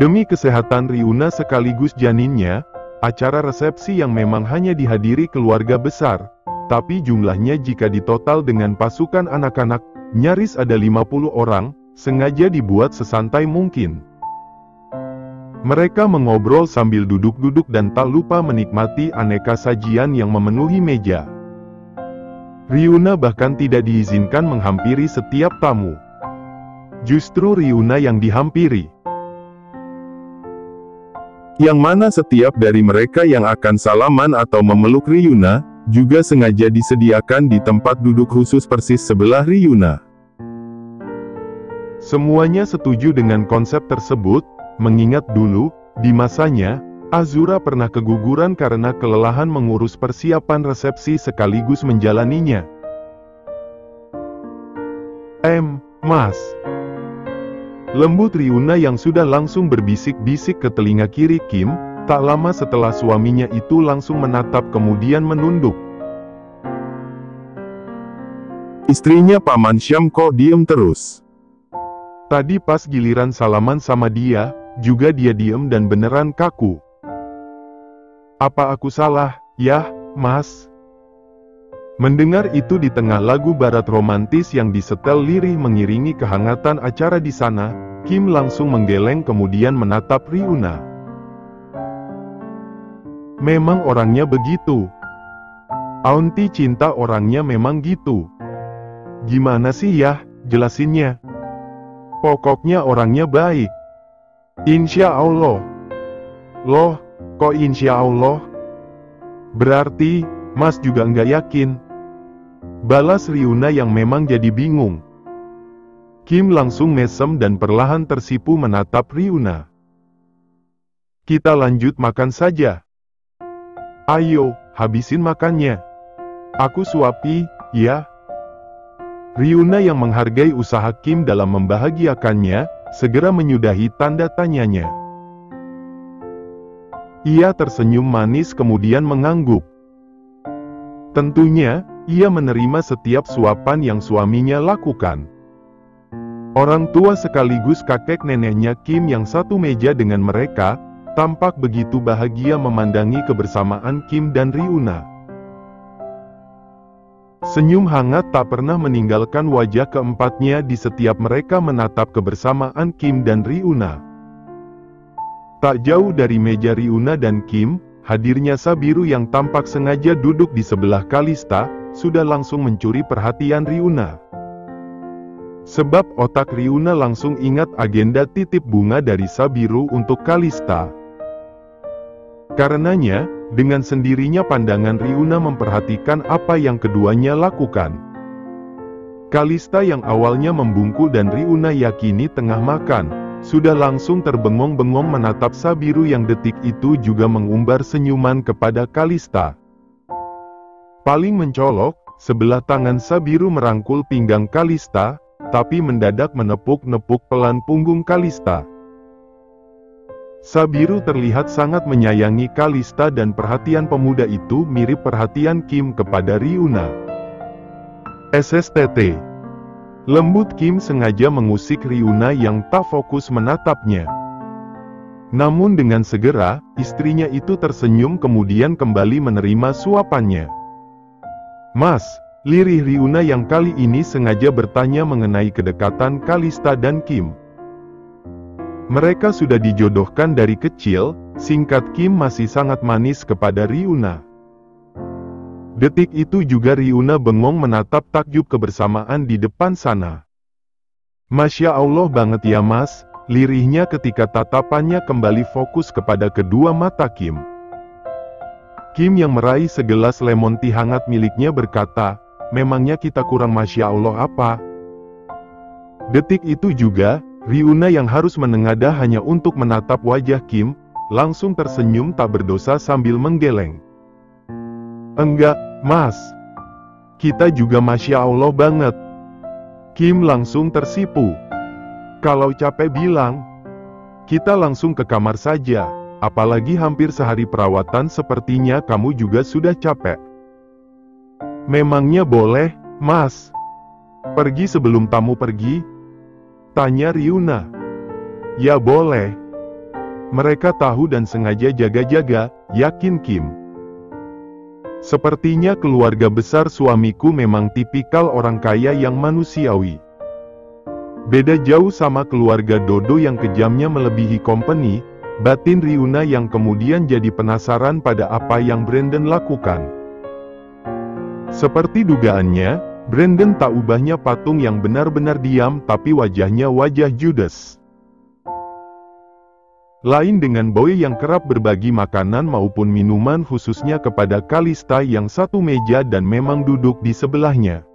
Demi kesehatan Riuna sekaligus janinnya, acara resepsi yang memang hanya dihadiri keluarga besar, tapi jumlahnya jika ditotal dengan pasukan anak-anak, nyaris ada 50 orang, sengaja dibuat sesantai mungkin. Mereka mengobrol sambil duduk-duduk dan tak lupa menikmati aneka sajian yang memenuhi meja. Riuna bahkan tidak diizinkan menghampiri setiap tamu. Justru Riuna yang dihampiri. Yang mana setiap dari mereka yang akan salaman atau memeluk Riuna, juga sengaja disediakan di tempat duduk khusus persis sebelah Riuna. Semuanya setuju dengan konsep tersebut, mengingat dulu, di masanya, Azura pernah keguguran karena kelelahan mengurus persiapan resepsi sekaligus menjalaninya. Mas. Lembut Riuna yang sudah langsung berbisik-bisik ke telinga kiri Kim, tak lama setelah suaminya itu langsung menatap kemudian menunduk. Istrinya Paman Syam kok diem terus? Tadi pas giliran salaman sama dia, juga dia diem dan beneran kaku. Apa aku salah, ya, Mas? Mendengar itu di tengah lagu barat romantis yang disetel lirih mengiringi kehangatan acara di sana, Kim langsung menggeleng kemudian menatap Riuna. Memang orangnya begitu. Aunty cinta orangnya memang gitu. Gimana sih ya, jelasinnya? Pokoknya orangnya baik. Insya Allah. Loh, kok insya Allah? Berarti, Mas juga nggak yakin? Balas Riuna yang memang jadi bingung. Kim langsung mesem dan perlahan tersipu menatap Riuna. Kita lanjut makan saja. Ayo, habisin makannya. Aku suapi, ya. Riuna yang menghargai usaha Kim dalam membahagiakannya, segera menyudahi tanda tanyanya. Ia tersenyum manis kemudian mengangguk. Tentunya, ia menerima setiap suapan yang suaminya lakukan. Orang tua sekaligus kakek neneknya Kim yang satu meja dengan mereka, tampak begitu bahagia memandangi kebersamaan Kim dan Riuna. Senyum hangat tak pernah meninggalkan wajah keempatnya di setiap mereka menatap kebersamaan Kim dan Riuna. Tak jauh dari meja Riuna dan Kim, hadirnya Sabiru yang tampak sengaja duduk di sebelah Kalista, sudah langsung mencuri perhatian Riuna. Sebab otak Riuna langsung ingat agenda titip bunga dari Sabiru untuk Kalista. Karenanya, dengan sendirinya pandangan Riuna memperhatikan apa yang keduanya lakukan. Kalista yang awalnya membungkuk dan Riuna yakini tengah makan, sudah langsung terbengong-bengong menatap Sabiru yang detik itu juga mengumbar senyuman kepada Kalista. Paling mencolok, sebelah tangan Sabiru merangkul pinggang Kalista, tapi mendadak menepuk-nepuk pelan punggung Kalista. Sabiru terlihat sangat menyayangi Kalista dan perhatian pemuda itu mirip perhatian Kim kepada Riuna. SSTT. Lembut Kim sengaja mengusik Riuna yang tak fokus menatapnya. Namun dengan segera, istrinya itu tersenyum kemudian kembali menerima suapannya. Mas, lirih Riuna yang kali ini sengaja bertanya mengenai kedekatan Kalista dan Kim. Mereka sudah dijodohkan dari kecil, singkat Kim masih sangat manis kepada Riuna. Detik itu juga Riuna bengong menatap takjub kebersamaan di depan sana. Masya Allah banget ya Mas, lirihnya ketika tatapannya kembali fokus kepada kedua mata Kim. Kim yang meraih segelas lemon tea hangat miliknya berkata, memangnya kita kurang Masya Allah apa? Detik itu juga, Riuna yang harus menengadah hanya untuk menatap wajah Kim, langsung tersenyum tak berdosa sambil menggeleng. Enggak, Mas. Kita juga Masya Allah banget. Kim langsung tersipu. Kalau capek bilang, kita langsung ke kamar saja. Apalagi hampir sehari perawatan sepertinya kamu juga sudah capek. Memangnya boleh, Mas? Pergi sebelum tamu pergi? Tanya Riuna. Ya boleh. Mereka tahu dan sengaja jaga-jaga, yakin Kim. Sepertinya keluarga besar suamiku memang tipikal orang kaya yang manusiawi. Beda jauh sama keluarga Dodo yang kejamnya melebihi company, batin Ryuna yang kemudian jadi penasaran pada apa yang Brandon lakukan. Seperti dugaannya, Brandon tak ubahnya patung yang benar-benar diam tapi wajahnya wajah Judas. Lain dengan Boy yang kerap berbagi makanan maupun minuman khususnya kepada Kalista yang satu meja dan memang duduk di sebelahnya.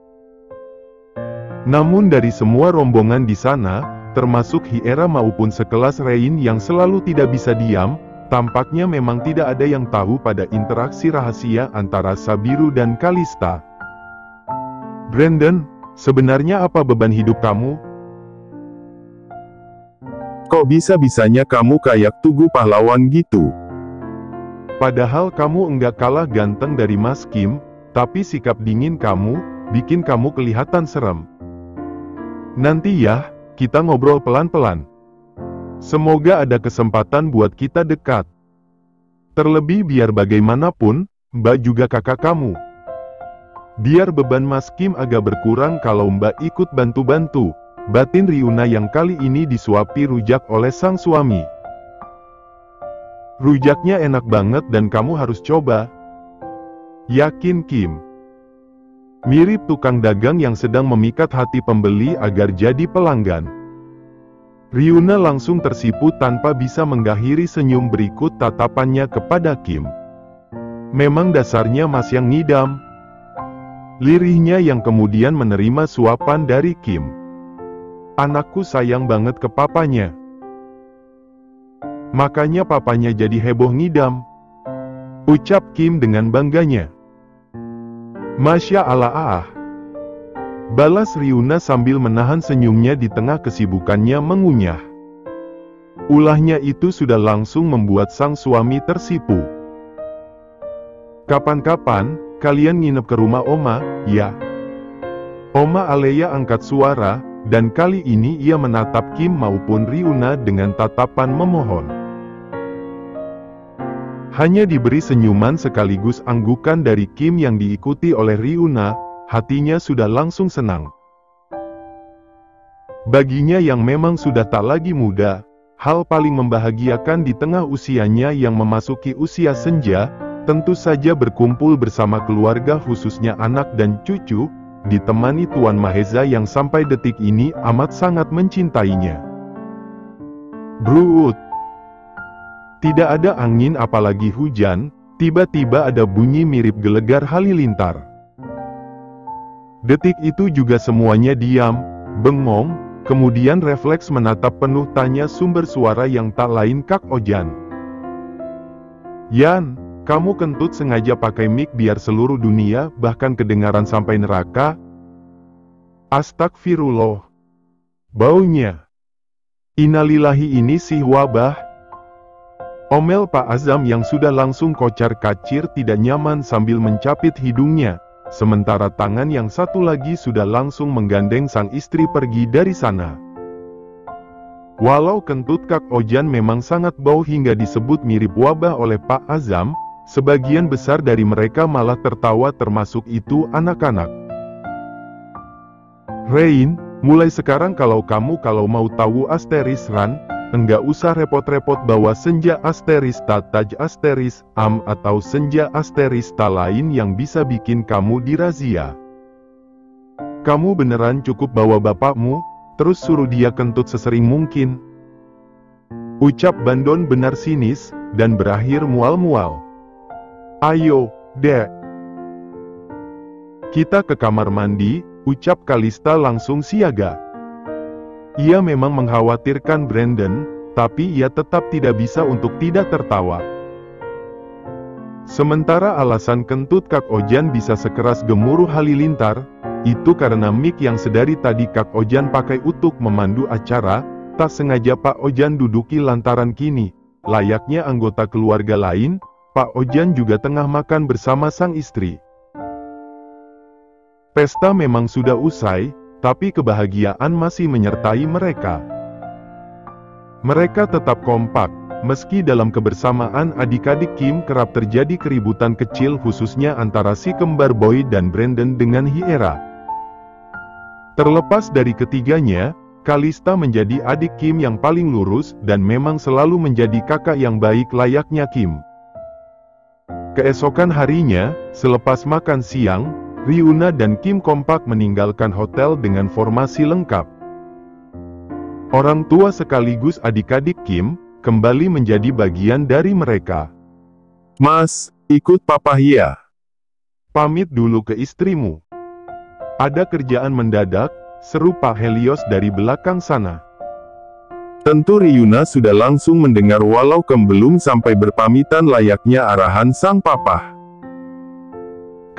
Namun dari semua rombongan di sana, termasuk Hiera maupun sekelas Rain yang selalu tidak bisa diam, tampaknya memang tidak ada yang tahu pada interaksi rahasia antara Sabiru dan Kalista. Brandon, sebenarnya apa beban hidup kamu? Kok bisa-bisanya kamu kayak tugu pahlawan gitu? Padahal kamu enggak kalah ganteng dari Mas Kim, tapi sikap dingin kamu, bikin kamu kelihatan serem. Nanti ya, kita ngobrol pelan-pelan. Semoga ada kesempatan buat kita dekat. Terlebih biar bagaimanapun, Mbak juga kakak kamu. Biar beban Mas Kim agak berkurang kalau Mbak ikut bantu-bantu. Batin Ryuna yang kali ini disuapi rujak oleh sang suami. Rujaknya enak banget dan kamu harus coba. Yakin Kim. Mirip tukang dagang yang sedang memikat hati pembeli agar jadi pelanggan. Ryuna langsung tersipu tanpa bisa mengakhiri senyum berikut tatapannya kepada Kim. Memang dasarnya Mas yang ngidam. Lirihnya yang kemudian menerima suapan dari Kim. Anakku sayang banget ke papanya. Makanya papanya jadi heboh ngidam. Ucap Kim dengan bangganya. Masya Allah. Balas Ryuna sambil menahan senyumnya di tengah kesibukannya mengunyah. Ulahnya itu sudah langsung membuat sang suami tersipu. Kapan-kapan, kalian nginep ke rumah Oma, ya? Oma Aleya angkat suara, dan kali ini ia menatap Kim maupun Ryuna dengan tatapan memohon. Hanya diberi senyuman sekaligus anggukan dari Kim yang diikuti oleh Ryuna, hatinya sudah langsung senang. Baginya yang memang sudah tak lagi muda, hal paling membahagiakan di tengah usianya yang memasuki usia senja, tentu saja berkumpul bersama keluarga khususnya anak dan cucu, ditemani Tuan Maheza yang sampai detik ini amat sangat mencintainya. Brut. Tidak ada angin apalagi hujan, tiba-tiba ada bunyi mirip gelegar halilintar. Detik itu juga semuanya diam, bengong, kemudian refleks menatap penuh tanya sumber suara yang tak lain Kak Ojan. Yan, kamu kentut sengaja pakai mic biar seluruh dunia, bahkan kedengaran sampai neraka? Astagfirullah. Baunya. Innalillahi, ini sih wabah. Omel Pak Azam yang sudah langsung kocar-kacir tidak nyaman sambil mencapit hidungnya, sementara tangan yang satu lagi sudah langsung menggandeng sang istri pergi dari sana. Walau kentut Kak Ojan memang sangat bau hingga disebut mirip wabah oleh Pak Azam, sebagian besar dari mereka malah tertawa termasuk itu anak-anak. Rain, mulai sekarang kalau mau tahu asteris run, enggak usah repot-repot bawa senja asteris taj asteris am atau senja asteris lain yang bisa bikin kamu dirazia. Kamu beneran cukup bawa bapakmu, terus suruh dia kentut sesering mungkin. Ucap Bandon benar sinis, dan berakhir mual-mual. Ayo, Dek. Kita ke kamar mandi, ucap Kalista langsung siaga. Ia memang mengkhawatirkan Brandon, tapi ia tetap tidak bisa untuk tidak tertawa. Sementara alasan kentut Kak Ojan bisa sekeras gemuruh halilintar, itu karena mic yang sedari tadi Kak Ojan pakai untuk memandu acara, tak sengaja Pak Ojan duduki lantaran kini, layaknya anggota keluarga lain, Pak Ojan juga tengah makan bersama sang istri. Pesta memang sudah usai, tapi kebahagiaan masih menyertai mereka. Mereka tetap kompak, Meski dalam kebersamaan adik-adik Kim kerap terjadi keributan kecil khususnya antara si kembar Boy dan Brandon dengan Hyera. Terlepas dari ketiganya, Kalista menjadi adik Kim yang paling lurus dan memang selalu menjadi kakak yang baik layaknya Kim. Keesokan harinya, selepas makan siang, Ryuna dan Kim kompak meninggalkan hotel dengan formasi lengkap. Orang tua sekaligus adik-adik Kim kembali menjadi bagian dari mereka. Mas, ikut Papa ya. Pamit dulu ke istrimu. Ada kerjaan mendadak, seru Pak Helios dari belakang sana. Tentu Ryuna sudah langsung mendengar walau belum sampai berpamitan layaknya arahan sang papa.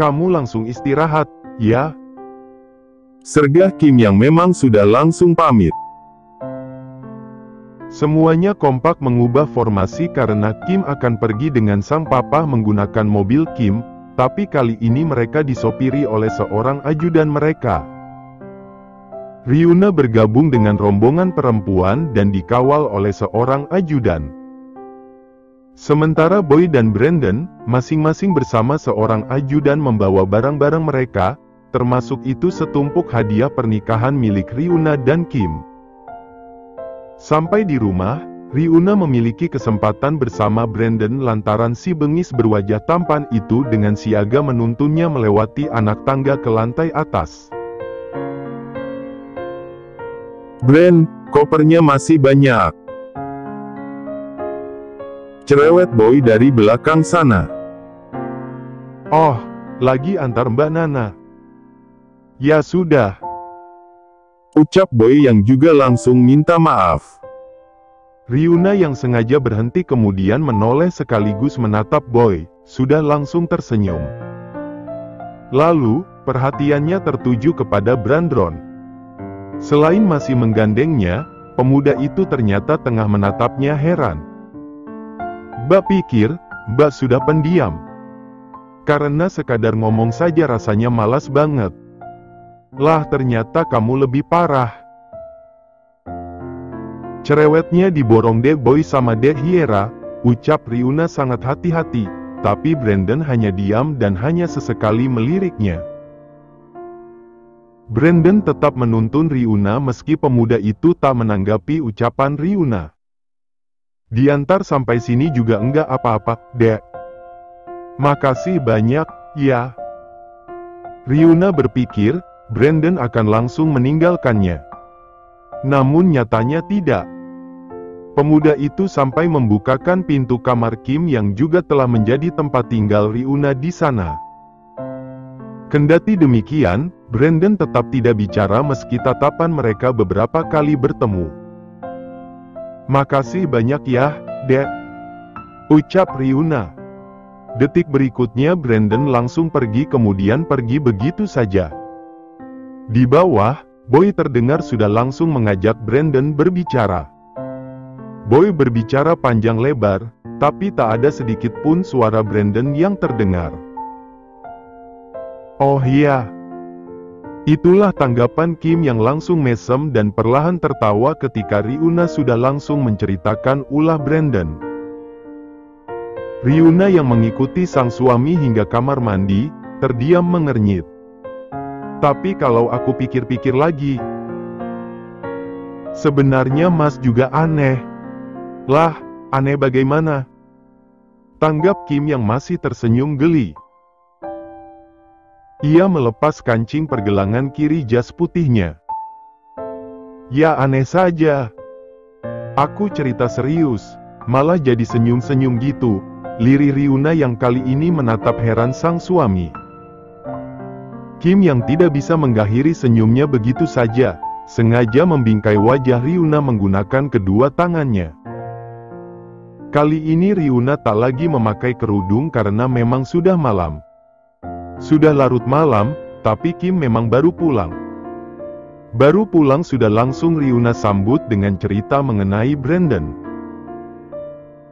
Kamu langsung istirahat, ya? Sergah Kim yang memang sudah langsung pamit. Semuanya kompak mengubah formasi karena Kim akan pergi dengan sang papa menggunakan mobil Kim, tapi kali ini mereka disopiri oleh seorang ajudan mereka. Ryuna bergabung dengan rombongan perempuan dan dikawal oleh seorang ajudan. Sementara Boy dan Brandon, masing-masing bersama seorang ajudan membawa barang-barang mereka, termasuk itu setumpuk hadiah pernikahan milik Ryuna dan Kim. Sampai di rumah, Ryuna memiliki kesempatan bersama Brandon lantaran si bengis berwajah tampan itu dengan siaga menuntunnya melewati anak tangga ke lantai atas. Brand, kopernya masih banyak. Cerewet Boy dari belakang sana. Oh, lagi antar Mbak Nana. Ya sudah. Ucap Boy yang juga langsung minta maaf. Ryuna yang sengaja berhenti kemudian menoleh sekaligus menatap Boy, sudah langsung tersenyum. Lalu, perhatiannya tertuju kepada Brandon. Selain masih menggandengnya, pemuda itu ternyata tengah menatapnya heran. Mbak pikir, Mbak sudah pendiam. Karena sekadar ngomong saja rasanya malas banget. Lah ternyata kamu lebih parah. Cerewetnya diborong Dek Boy sama Dek Hyera, ucap Ryuna sangat hati-hati, tapi Brandon hanya diam dan hanya sesekali meliriknya. Brandon tetap menuntun Ryuna meski pemuda itu tak menanggapi ucapan Ryuna. Diantar sampai sini juga enggak apa-apa, Dek. Makasih banyak, ya. Ryuna berpikir, Brandon akan langsung meninggalkannya. Namun nyatanya tidak. Pemuda itu sampai membukakan pintu kamar Kim yang juga telah menjadi tempat tinggal Ryuna di sana. Kendati demikian, Brandon tetap tidak bicara meski tatapan mereka beberapa kali bertemu. Makasih banyak ya, Dek. Ucap Ryuna. Detik berikutnya Brandon langsung pergi kemudian pergi begitu saja. Di bawah, Boy terdengar sudah langsung mengajak Brandon berbicara. Boy berbicara panjang lebar, tapi tak ada sedikit pun suara Brandon yang terdengar. Oh iya. Itulah tanggapan Kim yang langsung mesem dan perlahan tertawa ketika Ryuna sudah langsung menceritakan ulah Brandon. Ryuna yang mengikuti sang suami hingga kamar mandi, terdiam mengernyit. Tapi kalau aku pikir-pikir lagi, sebenarnya Mas juga aneh. Lah, aneh bagaimana? Tanggap Kim yang masih tersenyum geli. Ia melepas kancing pergelangan kiri jas putihnya. Ya aneh saja. Aku cerita serius, malah jadi senyum-senyum gitu, lirih Ryuna yang kali ini menatap heran sang suami. Kim yang tidak bisa mengakhiri senyumnya begitu saja, sengaja membingkai wajah Ryuna menggunakan kedua tangannya. Kali ini Ryuna tak lagi memakai kerudung karena memang sudah malam. Sudah larut malam, tapi Kim memang baru pulang. Baru pulang sudah langsung Ryuna sambut dengan cerita mengenai Brandon.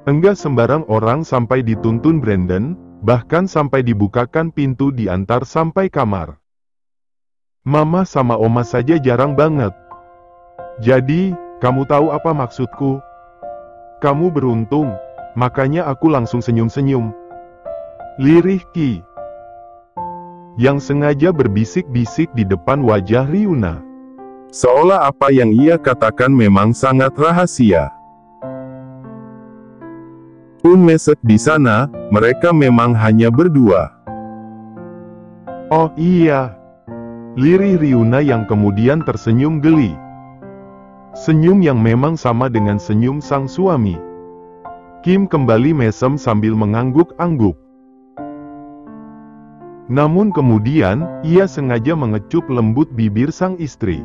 Enggak sembarang orang sampai dituntun Brandon, bahkan sampai dibukakan pintu diantar sampai kamar. Mama sama Oma saja jarang banget. Jadi, kamu tahu apa maksudku? Kamu beruntung, makanya aku langsung senyum-senyum. Lirih Ki, yang sengaja berbisik-bisik di depan wajah Ryuna. Seolah apa yang ia katakan memang sangat rahasia. Unmesek di sana, mereka memang hanya berdua. Oh iya, lirih Ryuna yang kemudian tersenyum geli. Senyum yang memang sama dengan senyum sang suami. Kim kembali mesem sambil mengangguk-angguk. Namun kemudian, ia sengaja mengecup lembut bibir sang istri.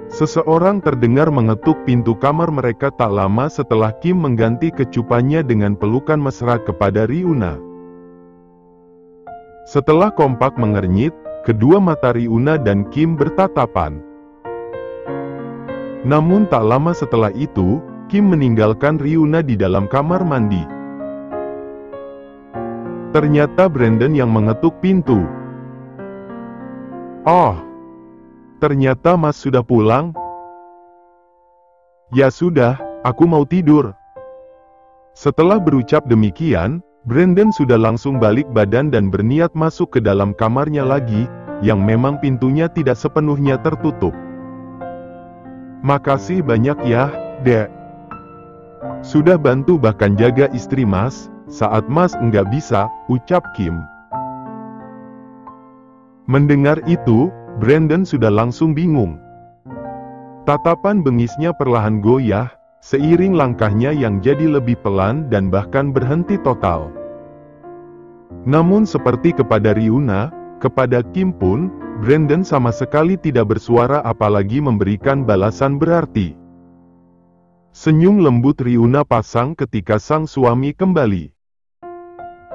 Seseorang terdengar mengetuk pintu kamar mereka tak lama setelah Kim mengganti kecupannya dengan pelukan mesra kepada Ryuna. Setelah kompak mengernyit, kedua mata Ryuna dan Kim bertatapan. Namun tak lama setelah itu, Kim meninggalkan Ryuna di dalam kamar mandi. Ternyata Brandon yang mengetuk pintu. Oh, ternyata Mas sudah pulang? Ya sudah, aku mau tidur. Setelah berucap demikian, Brandon sudah langsung balik badan dan berniat masuk ke dalam kamarnya lagi, yang memang pintunya tidak sepenuhnya tertutup. Makasih banyak ya, Dek. Sudah bantu bahkan jaga istri Mas, saat Mas enggak bisa, ucap Kim. Mendengar itu, Brandon sudah langsung bingung. Tatapan bengisnya perlahan goyah, seiring langkahnya yang jadi lebih pelan dan bahkan berhenti total. Namun seperti kepada Ryuna, kepada Kim pun, Brandon sama sekali tidak bersuara apalagi memberikan balasan berarti. Senyum lembut Ryuna pasang ketika sang suami kembali.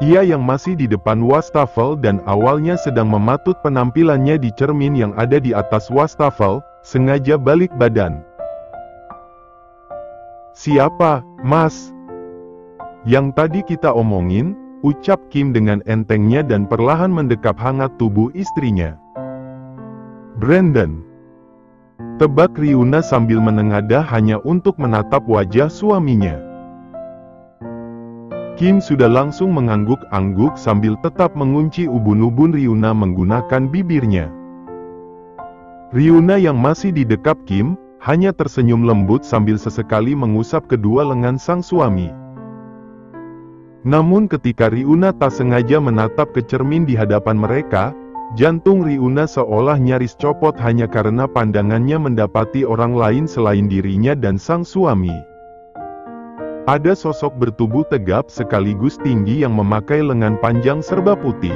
Ia yang masih di depan wastafel dan awalnya sedang mematut penampilannya di cermin yang ada di atas wastafel, sengaja balik badan. Siapa, Mas? Yang tadi kita omongin, ucap Kim dengan entengnya dan perlahan mendekap hangat tubuh istrinya. Brandon, tebak Ryuna sambil menengadah hanya untuk menatap wajah suaminya. Kim sudah langsung mengangguk-angguk sambil tetap mengunci ubun-ubun Ryuna menggunakan bibirnya. Ryuna yang masih didekap Kim, hanya tersenyum lembut sambil sesekali mengusap kedua lengan sang suami. Namun ketika Ryuna tak sengaja menatap ke cermin di hadapan mereka, jantung Ryuna seolah nyaris copot hanya karena pandangannya mendapati orang lain selain dirinya dan sang suami. Ada sosok bertubuh tegap sekaligus tinggi yang memakai lengan panjang serba putih.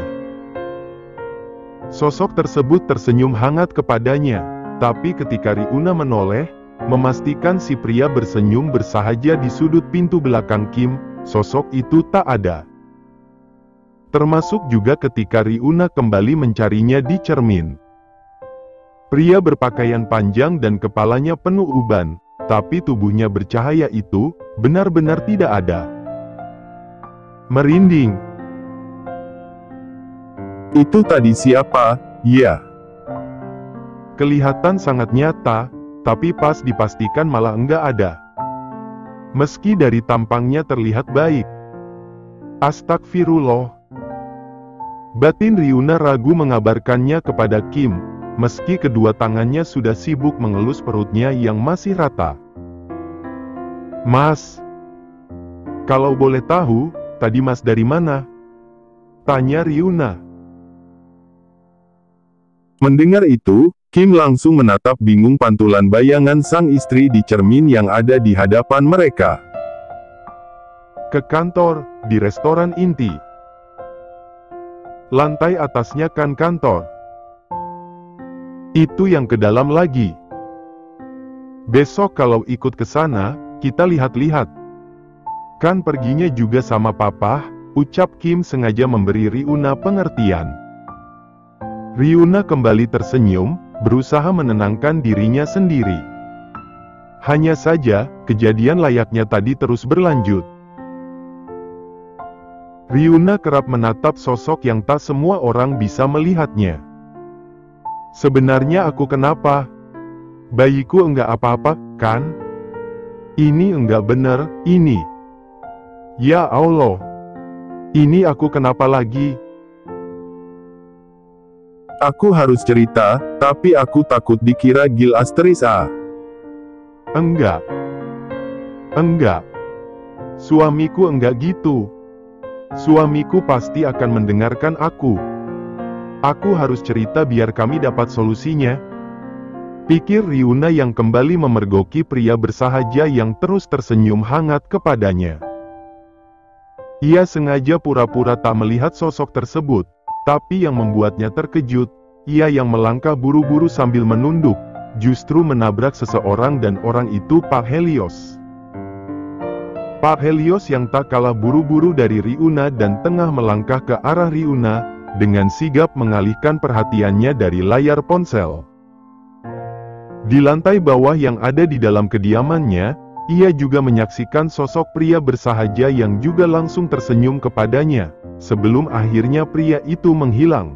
Sosok tersebut tersenyum hangat kepadanya, tapi ketika Ryuna menoleh, memastikan si pria bersenyum bersahaja di sudut pintu belakang Kim, sosok itu tak ada. Termasuk juga ketika Ryuna kembali mencarinya di cermin. Pria berpakaian panjang dan kepalanya penuh uban, tapi tubuhnya bercahaya itu, benar-benar tidak ada. Merinding. Itu tadi siapa? Ya. Kelihatan sangat nyata, tapi pas dipastikan malah enggak ada. Meski dari tampangnya terlihat baik. Astagfirullah. Batin Ryuna ragu mengabarkannya kepada Kim, meski kedua tangannya sudah sibuk mengelus perutnya yang masih rata. Mas, kalau boleh tahu, tadi Mas dari mana? Tanya Ryuna. Mendengar itu, Kim langsung menatap bingung pantulan bayangan sang istri di cermin yang ada di hadapan mereka. Ke kantor, di restoran inti. Lantai atasnya kan kantor. Itu yang ke dalam lagi. Besok kalau ikut ke sana, kita lihat-lihat. Kan perginya juga sama papa, ucap Kim sengaja memberi Ryuna pengertian. Ryuna kembali tersenyum, berusaha menenangkan dirinya sendiri. Hanya saja, kejadian layaknya tadi terus berlanjut. Ryuna kerap menatap sosok yang tak semua orang bisa melihatnya. Sebenarnya aku kenapa? Bayiku enggak apa-apa, kan? Ini enggak benar, ini. Ya Allah. Ini aku kenapa lagi? Aku harus cerita, tapi aku takut dikira Gil asteris A. Enggak. Enggak. Suamiku enggak gitu. Suamiku pasti akan mendengarkan aku. Aku harus cerita biar kami dapat solusinya. Pikir Riuna yang kembali memergoki pria bersahaja yang terus tersenyum hangat kepadanya. Ia sengaja pura-pura tak melihat sosok tersebut, tapi yang membuatnya terkejut, ia yang melangkah buru-buru sambil menunduk, justru menabrak seseorang dan orang itu Pak Helios. Pak Helios yang tak kalah buru-buru dari Riuna dan tengah melangkah ke arah Riuna, dengan sigap mengalihkan perhatiannya dari layar ponsel. Di lantai bawah yang ada di dalam kediamannya, ia juga menyaksikan sosok pria bersahaja yang juga langsung tersenyum kepadanya, sebelum akhirnya pria itu menghilang.